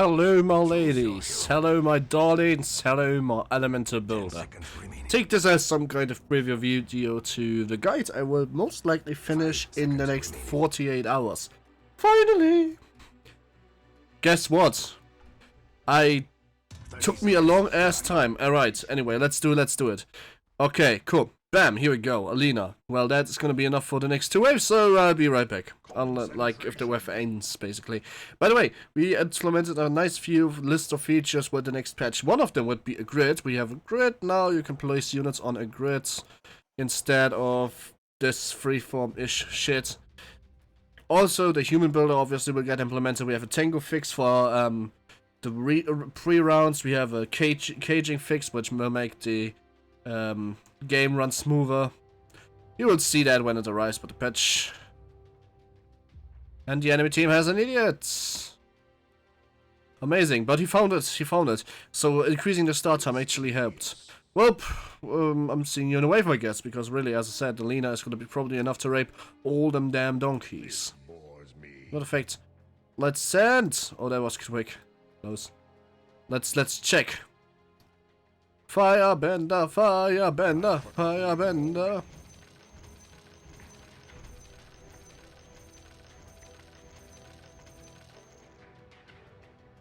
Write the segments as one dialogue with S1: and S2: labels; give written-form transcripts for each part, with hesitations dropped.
S1: Hello my ladies, hello my darlings, hello my elemental builder. Take this as some kind of preview video to the guide I will most likely finish in the next 48 hours. Finally! Guess what? Took me a long ass time. Alright, anyway, let's do it. Okay, cool. Bam, here we go, Alina. Well, that's gonna be enough for the next 2 waves, so I'll be right back. Like, if the wave ends, basically. By the way, we implemented a nice few list of features with the next patch. One of them would be a grid. We have a grid now, you can place units on a grid instead of this freeform-ish shit. Also, the human builder obviously will get implemented. We have a tango fix for the pre-rounds. We have a caging fix, which will make the game run smoother. You will see that when it arrives, but the patch. And the enemy team has an idiot. Amazing, but he found it. So increasing the start time actually helped. Well, I'm seeing you in a wave, I guess, because really, as I said, the Lena is going to be probably enough to rape all them damn donkeys. Not a fact. Let's send. Oh, that was quick. Close. Let's check. Firebender, firebender, firebender.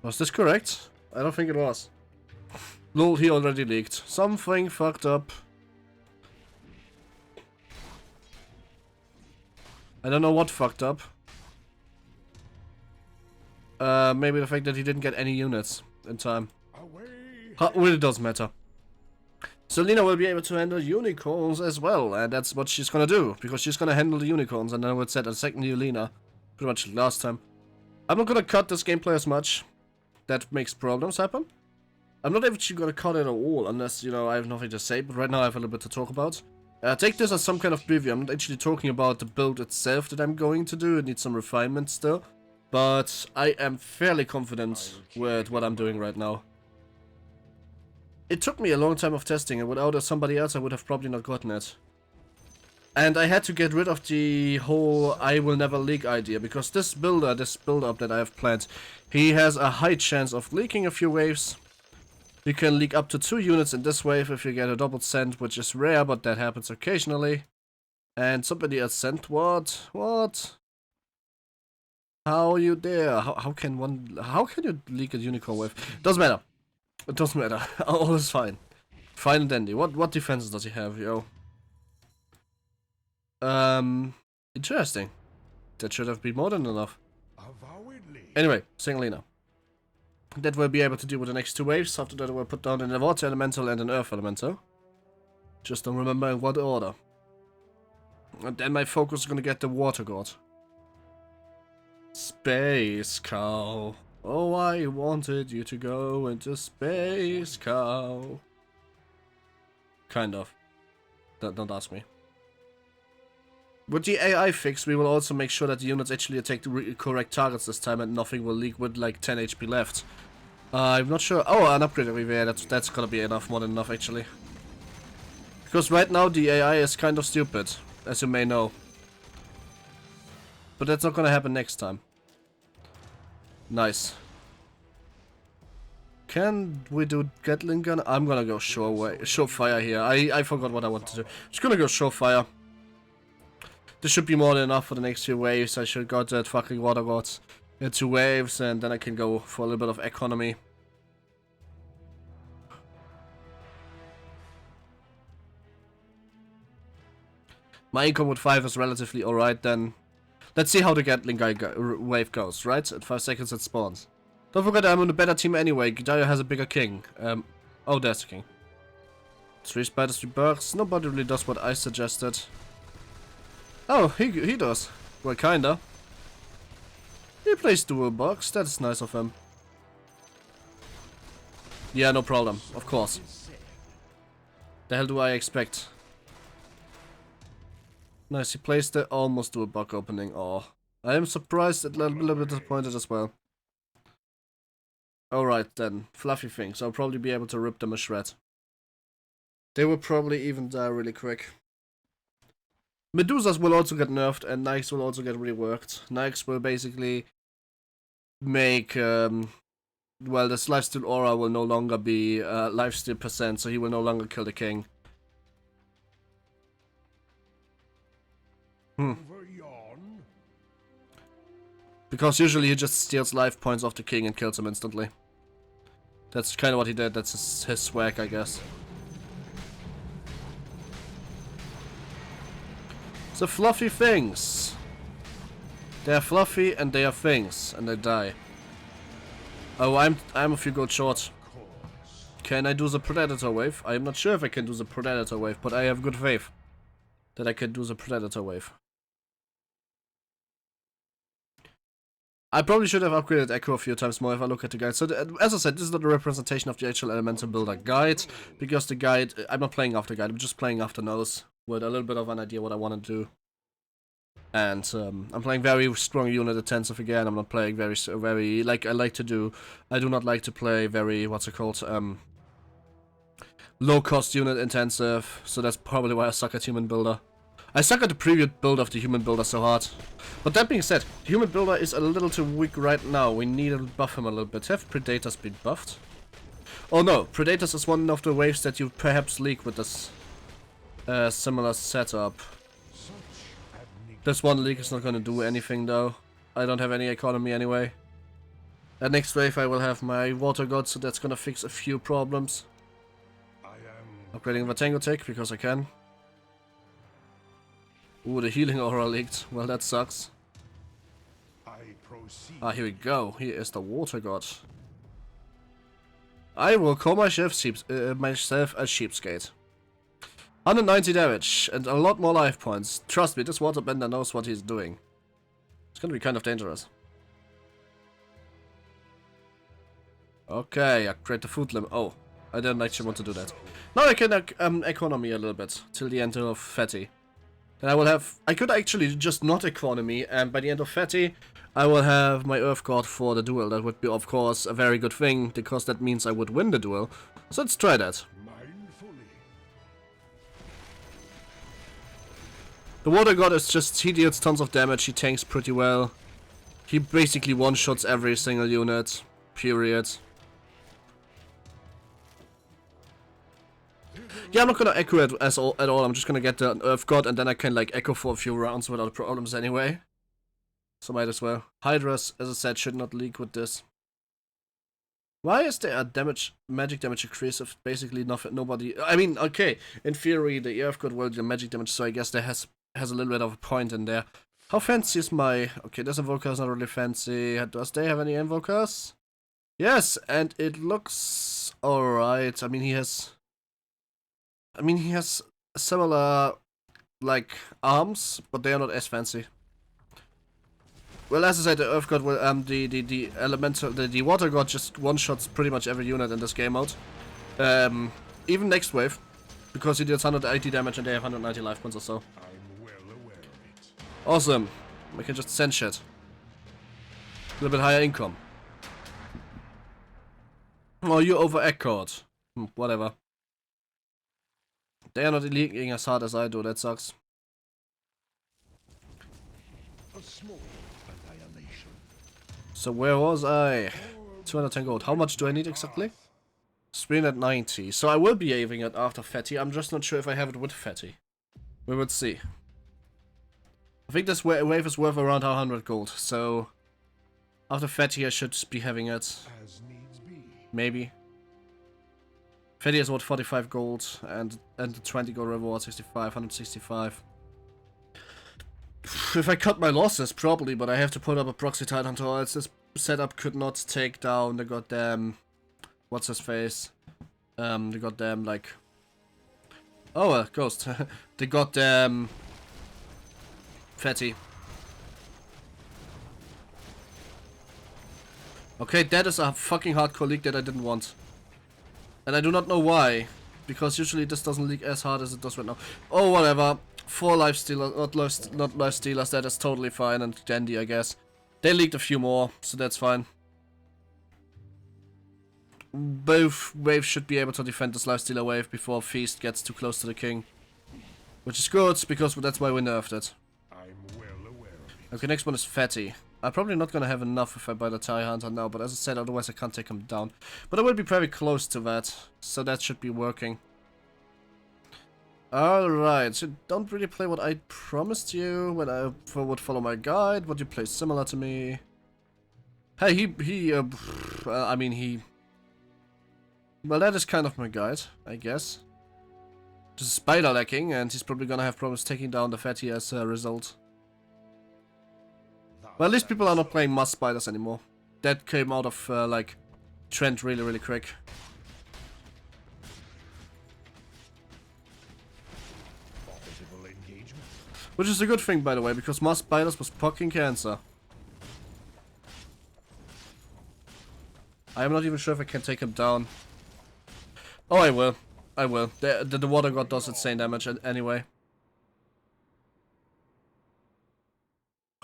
S1: Was this correct? I don't think it was. Lol, he already leaked. Something fucked up. I don't know what fucked up. Maybe the fact that he didn't get any units in time. Really doesn't matter. So Lena will be able to handle unicorns as well, and that's what she's gonna do, because she's gonna handle the unicorns, and I would set a second new Lena, pretty much last time. I'm not gonna cut this gameplay as much. That makes problems happen. I'm not actually gonna cut it at all, unless, you know, I have nothing to say, but right now I have a little bit to talk about. Take this as some kind of preview. I'm not actually talking about the build itself that I'm going to do. It needs some refinement still. But I am fairly confident with what I'm doing right now. It took me a long time of testing, and without somebody else I would have probably not gotten it. And I had to get rid of the whole I will never leak idea, because this build-up that I have planned, he has a high chance of leaking a few waves. You can leak up to 2 units in this wave if you get a double send, which is rare, but that happens occasionally. And somebody else sent what? What? How you dare? How can you leak a unicorn wave? Doesn't matter. It doesn't matter. All is fine. Fine and dandy. What defenses does he have, yo? Interesting. That should have been more than enough. Anyway, Singalina. That we'll be able to do with the next 2 waves. After that we'll put down an water elemental and an earth elemental. Just don't remember in what order. And then my focus is gonna get the water god. Space cow. Oh, I wanted you to go into space cow. Kind of. Don't ask me. With the AI fix, we will also make sure that the units actually attack the correct targets this time and nothing will leak with like 10 HP left. I'm not sure. Oh, an upgrade everywhere. That's gonna be enough, more than enough actually. Because right now the AI is kind of stupid, as you may know. But that's not gonna happen next time. Nice. Can we do Gatling gun? I'm gonna go Surefire here. I forgot what I wanted to do. Just gonna go Surefire. This should be more than enough for the next few waves. I should got that fucking water gods in 2 waves, and then I can go for a little bit of economy. My income with 5 is relatively alright then. Let's see how the Gatling guy wave goes, right? At 5 seconds it spawns. Don't forget I'm on a better team anyway. Gidaya has a bigger king. Oh, there's the king. 3 spiders, 3 bugs. Nobody really does what I suggested. Oh, he does. Well, kinda. He plays dual bugs. That is nice of him. Yeah, no problem. Of course. The hell do I expect? Nice, he plays the almost dual bug opening. Oh, I am surprised and a little bit disappointed as well. Alright then, fluffy things. I'll probably be able to rip them a shred. They will probably even die really quick. Medusas will also get nerfed, and Nikes will also get reworked. Nikes will basically make well, this lifesteal aura will no longer be lifesteal percent, so he will no longer kill the king. Because usually he just steals life points off the king and kills him instantly. That's kind of what he did. That's his swag, I guess. So fluffy things. They are fluffy and they are things, and they die. Oh, I'm a few gold short. Can I do the Predator wave? I am not sure if I can do the Predator wave, but I have good faith that I can do the Predator wave. I probably should have upgraded Echo a few times more if I look at the guide. So, as I said, this is not a representation of the actual Elemental Builder guide, because the guide, I'm not playing after guide, I'm just playing after nose, with a little bit of an idea what I want to do. And I'm playing very strong unit intensive again. I'm not playing very like I like to do. I do not like to play very, what's it called, low cost unit intensive, so that's probably why I suck at Human Builder. I suck at the previous build of the Human Builder so hard. But that being said, Human Builder is a little too weak right now. We need to buff him a little bit. Have Predators been buffed? Oh no, Predators is one of the waves that you perhaps leak with this similar setup. This one leak is not gonna do anything though. I don't have any economy anyway. At next wave I will have my Water God, so that's gonna fix a few problems. Upgrading the Tango Tech because I can. Ooh, the healing aura leaked. Well, that sucks. Ah, here we go. Here is the Water God. I will call myself a cheapskate. 190 damage and a lot more life points. Trust me, this waterbender knows what he's doing. It's gonna be kind of dangerous. Okay, upgrade the food limit. Oh, I didn't actually want to do that. Now I can economy a little bit till the end of Fatty. Then I will have. I could actually just not economy, and by the end of Fatty, I will have my Earth God for the duel. That would be, of course, a very good thing because that means I would win the duel. So let's try that. The Water God is just, he deals tons of damage, he tanks pretty well. He basically one-shots every single unit, period. Yeah, I'm not gonna echo it at all, I'm just gonna get the Earth God and then I can like echo for a few rounds without problems anyway. So might as well. Hydras, as I said, should not leak with this. Why is there a magic damage increase if basically nobody... I mean, okay, in theory the Earth God will do magic damage, so I guess there has a little bit of a point in there. How fancy is my... Okay, this Invoker is not really fancy. Does they have any Invokers? Yes, and it looks alright. I mean, he has similar, like, arms, but they are not as fancy. Well, as I said, the Earth God will, the Elemental, the Water God just one-shots pretty much every unit in this game mode. Even next wave, because he deals 180 damage and they have 190 life points or so. Awesome. We can just send shit. A little bit higher income. Oh, you over-echoed. Whatever. They are not leaking as hard as I do, that sucks. So where was I? 210 gold. How much do I need exactly? 390. So I will be having it after Fatty. I'm just not sure if I have it with Fatty. We will see. I think this wave is worth around 100 gold. So after Fatty I should be having it. Maybe. Fatty is what, 45 gold and the 20 gold reward, 65, 165. If I cut my losses, probably, but I have to put up a proxy titan or else this setup could not take down the goddamn... What's his face? The goddamn, like... Oh, Ghost. The goddamn... Fatty. Okay, that is a fucking hardcore leak that I didn't want. And I do not know why. Because usually this doesn't leak as hard as it does right now. Oh, whatever. 4 lifestealers, not lifestealers, that is totally fine and dandy, I guess. They leaked a few more, so that's fine. Both waves should be able to defend this lifestealer wave before Feast gets too close to the king. Which is good, because that's why we nerfed it. Okay, next one is Fatty. I'm probably not gonna have enough if I buy the TIE Hunter now, but as I said, otherwise I can't take him down. But I will be very close to that, so that should be working. Alright, so don't really play what I promised you when I would follow my guide. Would you play similar to me? Hey, I mean, well, that is kind of my guide, I guess. Just spider lacking, and he's probably gonna have problems taking down the fatty as a result. Well, at least people are not playing mass spiders anymore. That came out of, like, trend really, really quick. Which is a good thing, by the way, because mass spiders was fucking cancer. I am not even sure if I can take him down. Oh, I will. I will. The water god does insane damage anyway.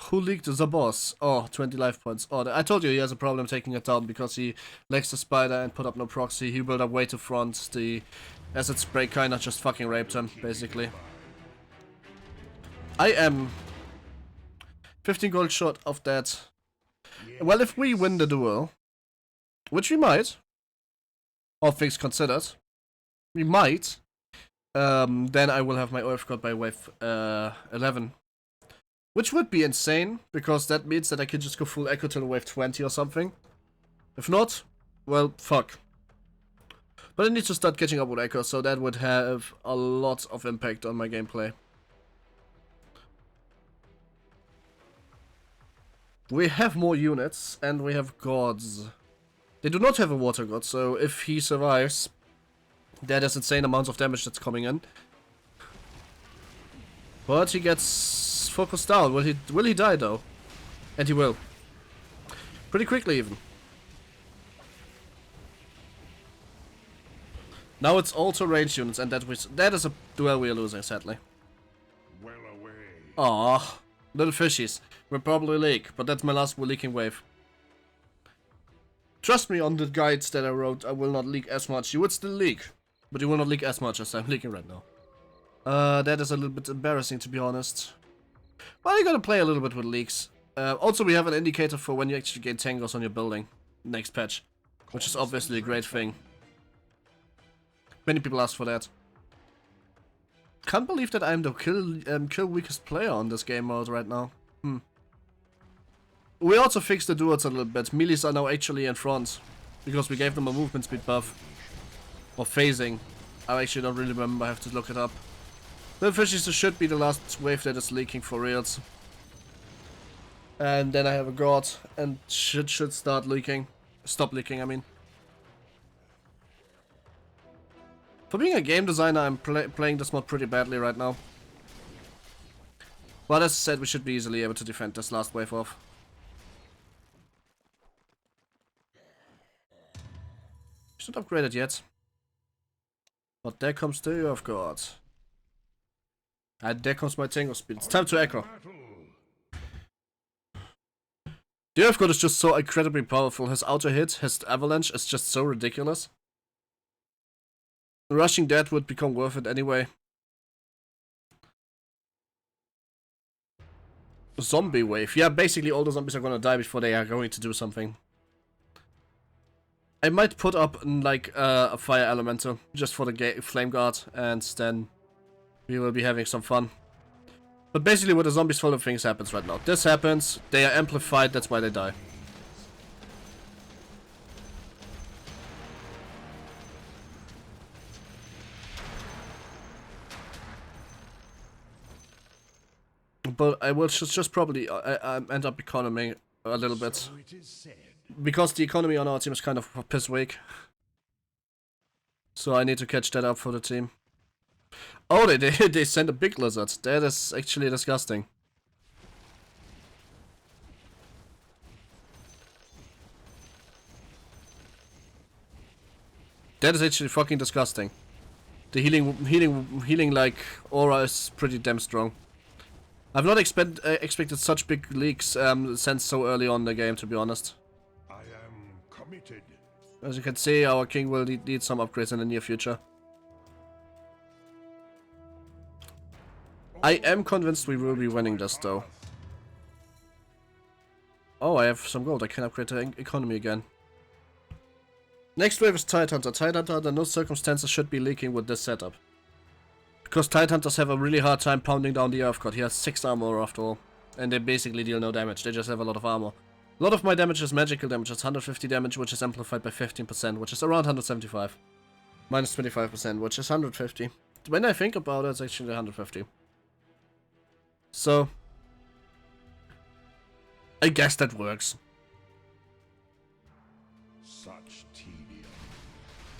S1: Who leaked the boss? Oh, 20 life points. Oh, I told you he has a problem taking it down because he lacks the spider and put up no proxy. He built up way too front. The acid spray kinda just fucking raped him, basically. I am 15 gold short of that. Well, if we win the duel, which we might, all things considered, we might, then I will have my Earth God by wave 11. Which would be insane, because that means that I could just go full Echo till wave 20 or something. If not, well, fuck. But I need to start catching up with Echo, so that would have a lot of impact on my gameplay. We have more units, and we have gods. They do not have a water god, so if he survives, that is insane amounts of damage that's coming in. But he gets focused down. Will he die though? And he will. Pretty quickly even. Now it's also range units, and that is a duel we are losing, sadly.
S2: Well away.
S1: Aww, little fishies. We'll probably leak, but that's my last leaking wave. Trust me, on the guides that I wrote, I will not leak as much. You would still leak, but you will not leak as much as I'm leaking right now. That is a little bit embarrassing, to be honest. Well, you gotta play a little bit with leaks. Also, we have an indicator for when you actually gain tangos on your building next patch, which is obviously a great thing. Many people ask for that. Can't believe that I'm the kill weakest player on this game mode right now. We also fixed the duels a little bit. Melees are now actually in front, because we gave them a movement speed buff. Or phasing. I actually don't really remember, I have to look it up. The fishies should be the last wave that is leaking for reals. And then I have a god, and should start leaking. Stop leaking, I mean. For being a game designer, I'm playing this mod pretty badly right now. But as I said, we should be easily able to defend this last wave off. It's not upgraded yet. But there comes the Earth God. And there comes my Tango speed. It's time to echo. The Earth God is just so incredibly powerful. His auto hit, his avalanche is just so ridiculous. Rushing that would become worth it anyway. Zombie wave. Yeah, basically all the zombies are gonna die before they are going to do something. I might put up like a fire elemental just for the flame guard, and then we will be having some fun. But basically with the zombies full of things happens right now. This happens, they are amplified, that's why they die. But I will just probably end up economing a little bit. Because the economy on our team is kind of piss weak. So I need to catch that up for the team. Oh, they sent a big lizard. That is actually disgusting. That is actually fucking disgusting. The healing like aura is pretty damn strong. I've not expected such big leaks sent so early on in the game, to be honest.
S2: I am committed.
S1: As you can see, our king will need some upgrades in the near future. I am convinced we will be winning this, though. Oh, I have some gold. I can upgrade the economy again. Next wave is Tidehunter. Tidehunter under no circumstances should be leaking with this setup. Because Tidehunters have a really hard time pounding down the Earth God. He has 6 armor after all. And they basically deal no damage. They just have a lot of armor. A lot of my damage is magical damage. It's 150 damage, which is amplified by 15%, which is around 175. Minus 25%, which is 150. When I think about it, it's actually 150. So, I guess that works.
S2: Such tedium.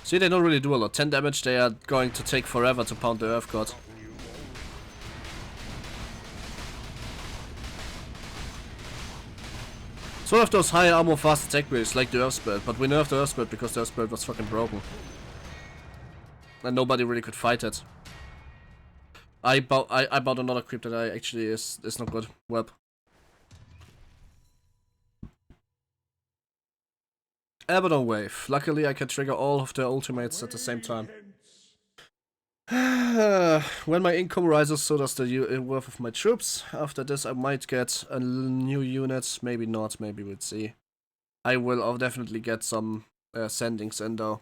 S1: See, they don't really do a lot. 10 damage, they are going to take forever to pound the Earth God. It's one of those high armor fast attack builds like the Earth Spirit, but we nerfed the Earth Spirit because the Earth Spirit was fucking broken. And nobody really could fight it. I bought another creep that I actually is not good. Web. Abaddon Wave. Luckily I can trigger all of their ultimates at the same time. When my income rises, so does the worth of my troops. After this I might get a new unit. Maybe not, maybe we'll see. I will definitely get some sendings in though.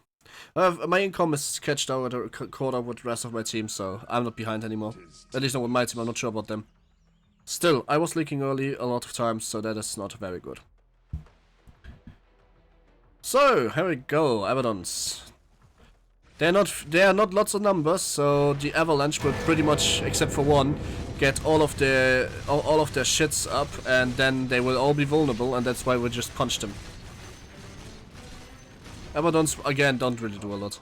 S1: My income is catched out or caught up with the rest of my team, so I'm not behind anymore. At least not with my team, I'm not sure about them. Still, I was leaking early a lot of times, so that is not very good. So, here we go, Abaddons. They are not lots of numbers, so the Avalanche will pretty much, except for one, get all of their shits up, and then they will all be vulnerable, and that's why we just punch them. Abaddons, again, don't really do a lot.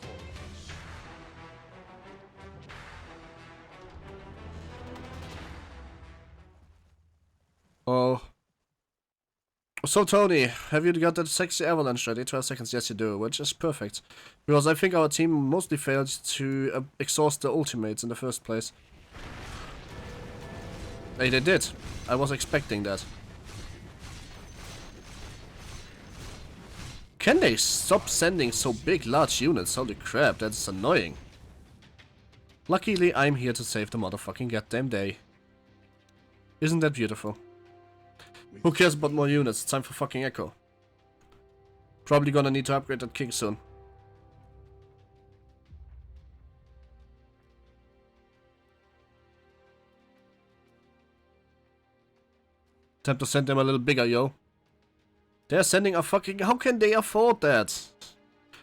S1: Oh. So, Tony, have you got that sexy Avalanche ready? 12 seconds, yes you do, which is perfect. Because I think our team mostly failed to exhaust the ultimates in the first place. Hey, they did. I was expecting that. Can they stop sending so big, large units? Holy crap, that's annoying. Luckily, I'm here to save the motherfucking goddamn day. Isn't that beautiful? Who cares about more units? It's time for fucking Echo. Probably gonna need to upgrade that king soon. Time to send them a little bigger, yo. They're sending a fucking... How can they afford that?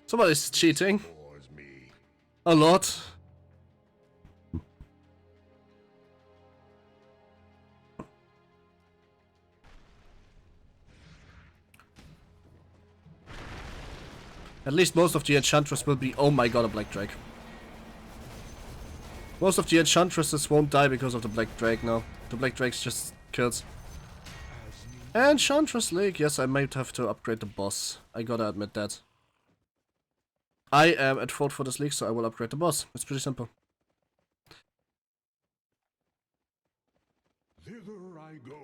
S1: Somebody's cheating. A lot. At least most of the Enchantress will be... Oh my god, a Black Drake. Most of the Enchantresses won't die because of the Black Drake now. The Black Drake's just kills. Enchantress League. Yes, I might have to upgrade the boss. I gotta admit that. I am at fault for this league, so I will upgrade the boss. It's pretty simple.
S2: Thither I go.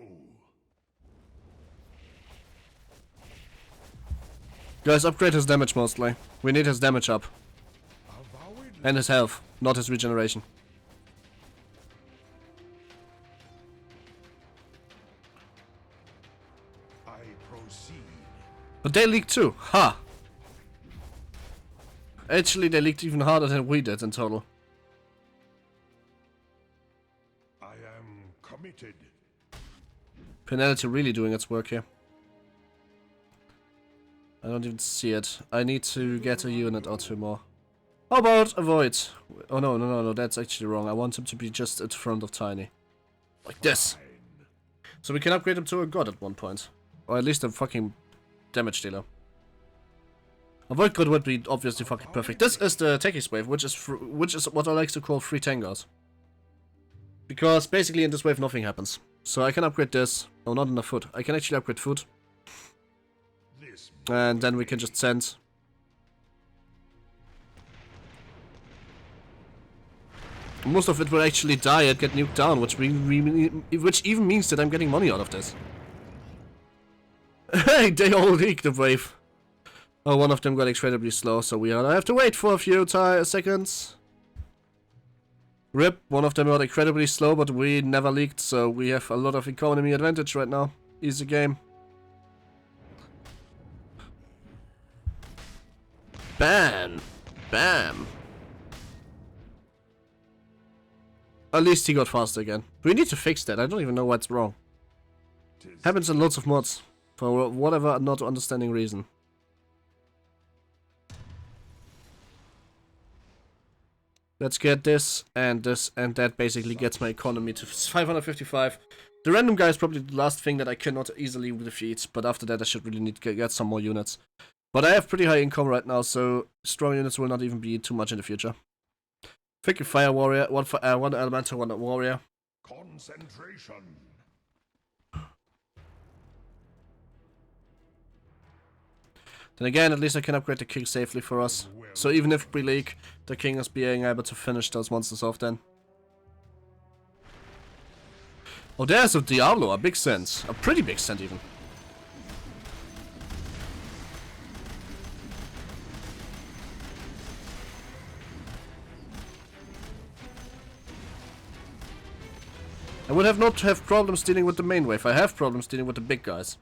S1: Guys, upgrade his damage mostly. We need his damage up. And his health, not his regeneration.
S2: I proceed.
S1: But they leaked too. Ha! Actually, they leaked even harder than we did in total.
S2: I am committed.
S1: Penalty really doing its work here. I don't even see it. I need to get a unit or two more. How about avoid? Oh no, that's actually wrong. I want him to be just in front of Tiny. Like this. So we can upgrade him to a god at one point. Or at least a fucking damage dealer. Avoid god would be obviously fucking perfect. This is the Techies wave, which is what I like to call free tangos. Because basically in this wave nothing happens. So I can upgrade this. No, not enough food. I can actually upgrade food. And then we can just send. Most of it will actually die and get nuked down, which even means that I'm getting money out of this. Hey, they all leaked the wave. Oh, one of them got incredibly slow, so I have to wait for a few seconds. RIP, one of them got incredibly slow, but we never leaked, so we have a lot of economy advantage right now. Easy game. Bam! Bam! At least he got faster again. We need to fix that. I don't even know what's wrong. Happens in lots of mods. For whatever not understanding reason. Let's get this, and that basically gets my economy to 555. The random guy is probably the last thing that I cannot easily defeat, but after that I should really need to get some more units. But I have pretty high income right now, so strong units will not even be too much in the future. Thank you, Fire Warrior. One Elemental, one Warrior.
S2: Concentration.
S1: Then again, at least I can upgrade the king safely for us. So even if we leak, the king is being able to finish those monsters off then. Oh, there's a Diablo, a big cent. A pretty big cent even. I would have not have problems dealing with the main wave. I have problems dealing with the big guys.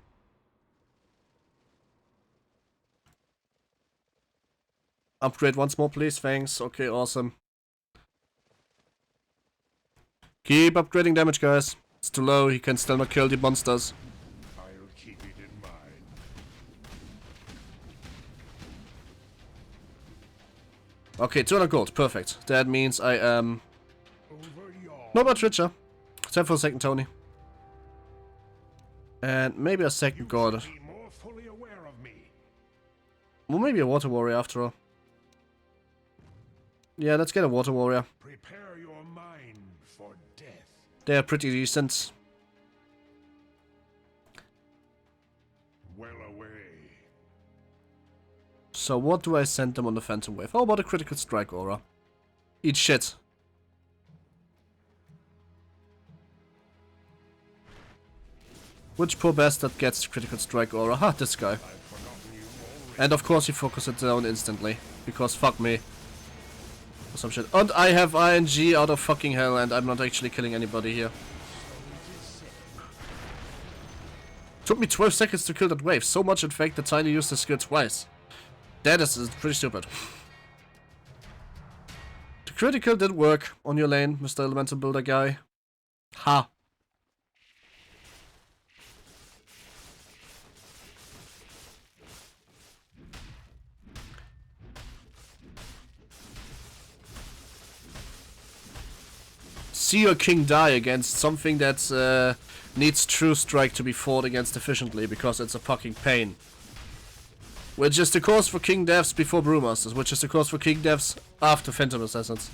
S1: Upgrade once more, please. Thanks. Okay, awesome. Keep upgrading damage, guys. It's too low. He can still not kill the monsters.
S2: I'll keep it in mind.
S1: Okay, 200 gold. Perfect. That means I am
S2: Over your
S1: not much richer. Time for a second Tony. And maybe a second god.
S2: be more fully aware of me.
S1: Well, maybe a water warrior after all. Yeah, let's get a water warrior.
S2: Prepare your mind for death.
S1: They're pretty decent.
S2: Well away.
S1: So what do I send them on the Phantom Wave? How about a critical strike aura? Eat shit. Which poor bastard gets critical strike aura? Ha, this guy. And of course he focuses it down instantly. Because fuck me. Or some shit. And I have ING out of fucking hell and I'm not actually killing anybody here. Took me 12 seconds to kill that wave. So much in fact that Tiny used his skill twice. That is pretty stupid. The critical did work on your lane, Mr. Elemental Builder guy. Ha. See your king die against something that needs True Strike to be fought against efficiently because it's a fucking pain. Which is the cause for king deaths before brewmasters, which is the cause for king deaths after phantom assassins.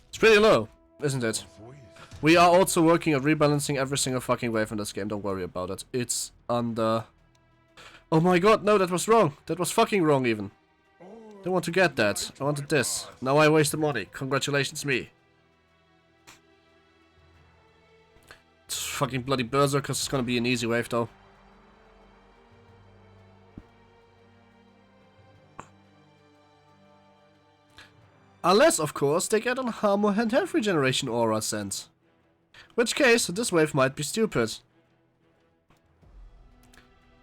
S1: It's pretty low, isn't it? We are also working on rebalancing every single fucking wave in this game, don't worry about it. It's under... Oh my god, no, that was wrong. That was fucking wrong even. Don't want to get that. I wanted this. Now I wasted money. Congratulations me. It's fucking bloody berserkers. It's gonna be an easy wave though. Unless, of course, they get an armor and health regeneration aura sent. Which case, this wave might be stupid.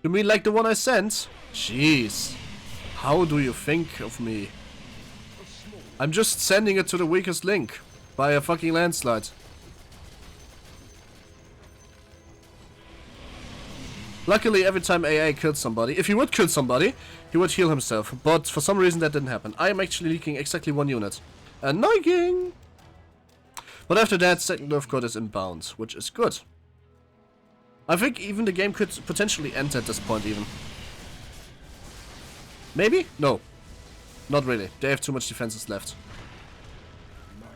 S1: You mean like the one I sent? Jeez. How do you think of me? I'm just sending it to the weakest link. By a fucking landslide. Luckily, every time AA killed somebody, if he would kill somebody, he would heal himself. But for some reason that didn't happen. I am actually leaking exactly one unit. Annoying! But after that, second nerf code is inbound, which is good. I think even the game could potentially end at this point even. Maybe? No. Not really. They have too much defenses left.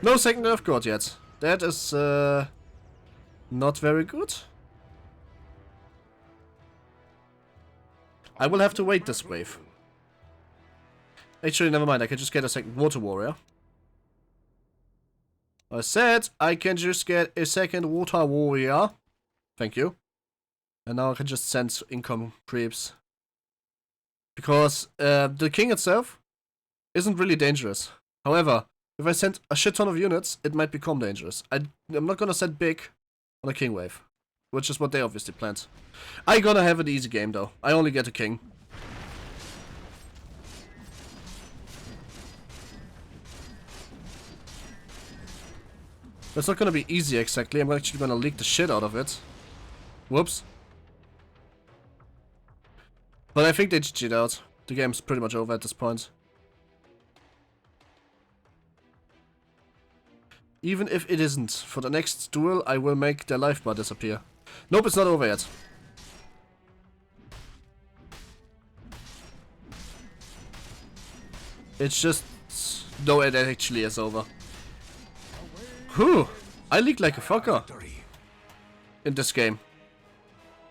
S1: No second nerf code yet. That is not very good. I will have to wait this wave. Actually, never mind. I can just get a second water warrior. I said I can just get a second water warrior. Thank you. And now I can just send income creeps. Because the king itself isn't really dangerous. However, if I send a shit ton of units, it might become dangerous. I'm not gonna send big on a king wave. Which is what they obviously planned. I'm gonna have an easy game though. I only get a king. It's not gonna be easy exactly. I'm actually gonna leak the shit out of it. Whoops. But I think they cheat out. The game's pretty much over at this point. Even if it isn't, for the next duel I will make their life bar disappear. Nope, it's not over yet. It's just... No, it actually is over. Whew! I leaked like a fucker in this game.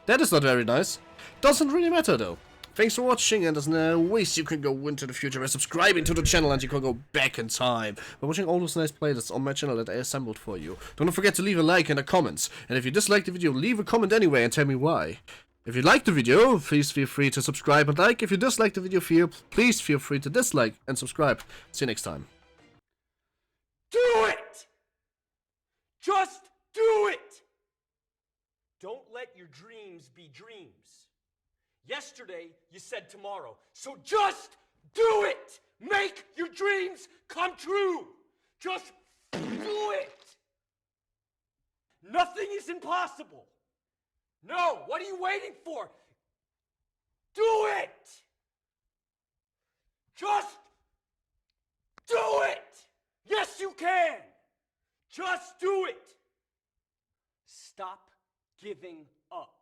S1: That is not very nice. Doesn't really matter though. Thanks for watching, and there's ways you can go into the future by subscribing to the channel, and you can go back in time by watching all those nice playlists on my channel that I assembled for you. Don't forget to leave a like in the comments, and if you dislike the video, leave a comment anyway and tell me why. If you liked the video, please feel free to subscribe and like. If you disliked the video, please feel free to dislike and subscribe. See you next time.
S3: Do it! Just do it! Don't let your dreams be dreams. Yesterday, you said tomorrow. So just do it! Make your dreams come true! Just do it! Nothing is impossible. No, what are you waiting for? Do it! Just do it! Yes, you can! Just do it! Stop giving up.